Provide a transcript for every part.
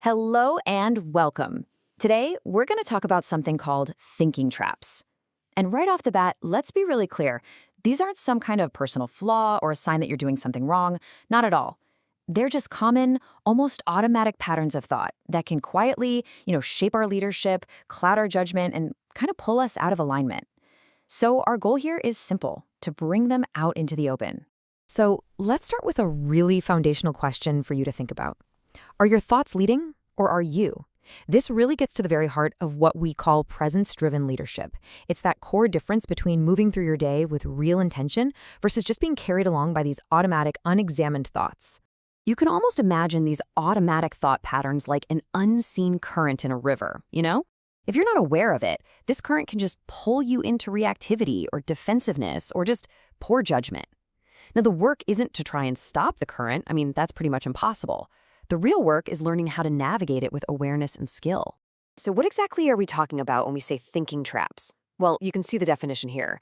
Hello and welcome. Today, we're going to talk about something called thinking traps. And right off the bat, let's be really clear. These aren't some kind of personal flaw or a sign that you're doing something wrong. Not at all. They're just common, almost automatic patterns of thought that can quietly, shape our leadership, cloud our judgment, and kind of pull us out of alignment. So our goal here is simple, to bring them out into the open. So let's start with a really foundational question for you to think about. Are your thoughts leading, or are you? This really gets to the very heart of what we call presence-driven leadership. It's that core difference between moving through your day with real intention versus just being carried along by these automatic, unexamined thoughts. You can almost imagine these automatic thought patterns like an unseen current in a river, If you're not aware of it, this current can just pull you into reactivity or defensiveness or just poor judgment. Now, the work isn't to try and stop the current. That's pretty much impossible. The real work is learning how to navigate it with awareness and skill. So what exactly are we talking about when we say thinking traps? Well, you can see the definition here.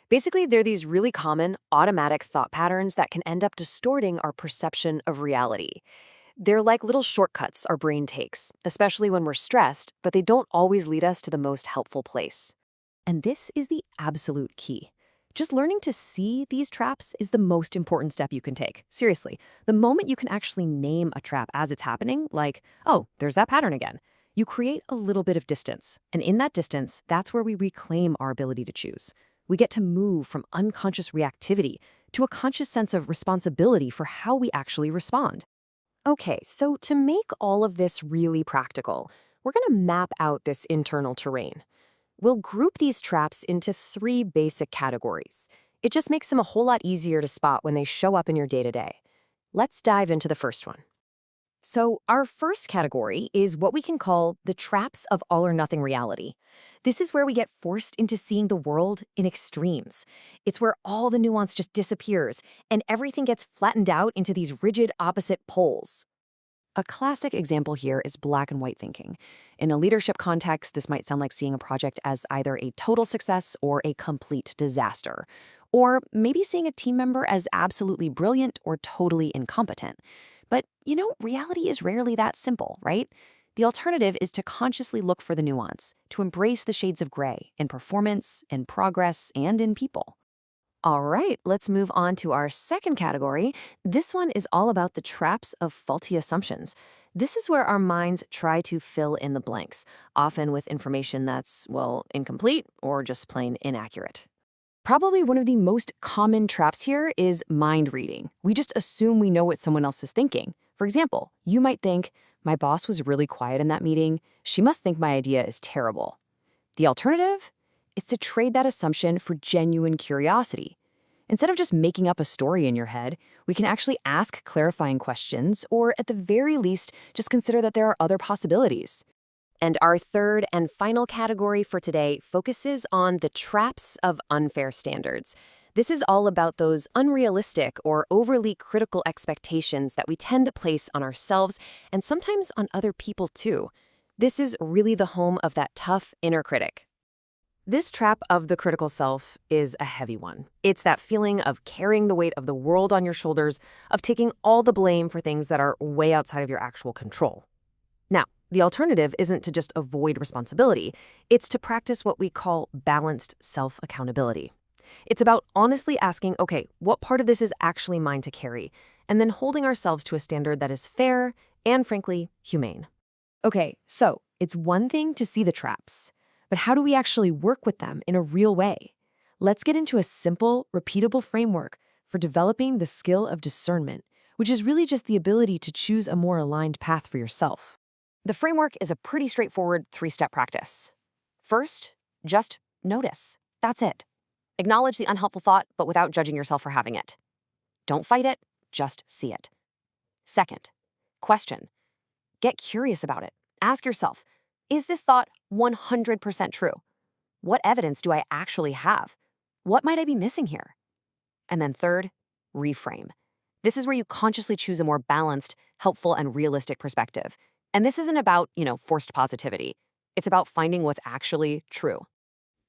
Basically, they're these really common, automatic thought patterns that can end up distorting our perception of reality. They're like little shortcuts our brain takes, especially when we're stressed, but they don't always lead us to the most helpful place. And this is the absolute key. Just learning to see these traps is the most important step you can take. Seriously, the moment you can actually name a trap as it's happening, like, oh, there's that pattern again, you create a little bit of distance. And in that distance, that's where we reclaim our ability to choose. We get to move from unconscious reactivity to a conscious sense of responsibility for how we actually respond. Okay, so to make all of this really practical, we're going to map out this internal terrain. We'll group these traps into 3 basic categories. It just makes them a whole lot easier to spot when they show up in your day-to-day. Let's dive into the first one. So our first category is what we can call the traps of all-or-nothing reality. This is where we get forced into seeing the world in extremes. It's where all the nuance just disappears, and everything gets flattened out into these rigid opposite poles. A classic example here is black and white thinking. In a leadership context, this might sound like seeing a project as either a total success or a complete disaster. Or maybe seeing a team member as absolutely brilliant or totally incompetent. But, reality is rarely that simple, right? The alternative is to consciously look for the nuance, to embrace the shades of gray in performance, in progress, and in people. All right, let's move on to our second category. This one is all about the traps of faulty assumptions. This is where our minds try to fill in the blanks, often with information that's, incomplete or just plain inaccurate. Probably one of the most common traps here is mind reading. We just assume we know what someone else is thinking. For example, you might think, my boss was really quiet in that meeting. She must think my idea is terrible. The alternative? It's to trade that assumption for genuine curiosity. Instead of just making up a story in your head, we can actually ask clarifying questions, or at the very least, just consider that there are other possibilities. And our third and final category for today focuses on the traps of unfair standards. This is all about those unrealistic or overly critical expectations that we tend to place on ourselves and sometimes on other people too. This is really the home of that tough inner critic. This trap of the critical self is a heavy one. It's that feeling of carrying the weight of the world on your shoulders, of taking all the blame for things that are way outside of your actual control. Now, the alternative isn't to just avoid responsibility. It's to practice what we call balanced self-accountability. It's about honestly asking, okay, what part of this is actually mine to carry? And then holding ourselves to a standard that is fair and, frankly, humane. Okay, so it's one thing to see the traps. But how do we actually work with them in a real way? Let's get into a simple, repeatable framework for developing the skill of discernment, which is really just the ability to choose a more aligned path for yourself. The framework is a pretty straightforward 3-step practice. First, just notice. That's it. Acknowledge the unhelpful thought, but without judging yourself for having it. Don't fight it, just see it. Second, question. Get curious about it. Ask yourself, is this thought 100% true? What evidence do I actually have? What might I be missing here? And then third, reframe. This is where you consciously choose a more balanced, helpful, and realistic perspective. And this isn't about, forced positivity. It's about finding what's actually true.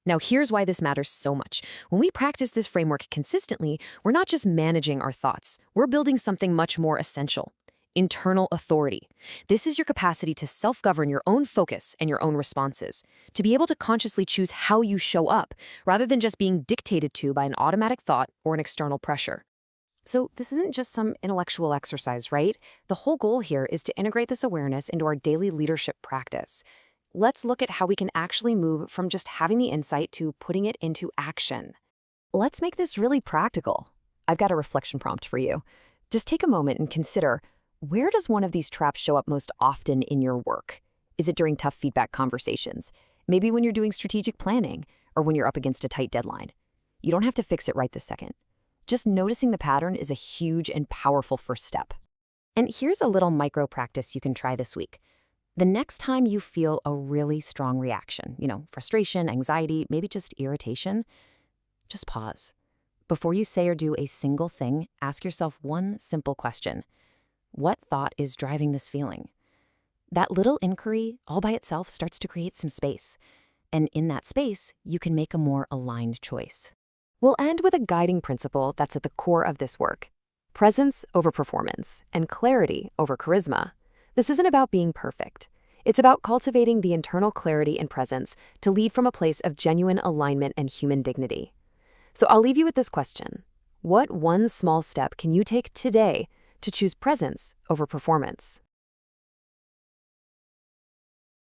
Now, here's why this matters so much. When we practice this framework consistently, we're not just managing our thoughts. We're building something much more essential. internal authority. This is your capacity to self-govern your own focus and your own responses, to be able to consciously choose how you show up, rather than just being dictated to by an automatic thought or an external pressure. So this isn't just some intellectual exercise, right? The whole goal here is to integrate this awareness into our daily leadership practice. Let's look at how we can actually move from just having the insight to putting it into action. Let's make this really practical. I've got a reflection prompt for you. Just take a moment and consider, where does one of these traps show up most often in your work? Is it during tough feedback conversations? Maybe when you're doing strategic planning, or when you're up against a tight deadline? You don't have to fix it right this second. Just noticing the pattern is a huge and powerful first step. And here's a little micro practice you can try this week. The next time you feel a really strong reaction, frustration, anxiety, maybe just irritation, just pause. Before you say or do a single thing, ask yourself one simple question. What thought is driving this feeling? That little inquiry all by itself starts to create some space. And in that space, you can make a more aligned choice. We'll end with a guiding principle that's at the core of this work: presence over performance and clarity over charisma. This isn't about being perfect. It's about cultivating the internal clarity and presence to lead from a place of genuine alignment and human dignity. So I'll leave you with this question. What one small step can you take today to choose presence over performance?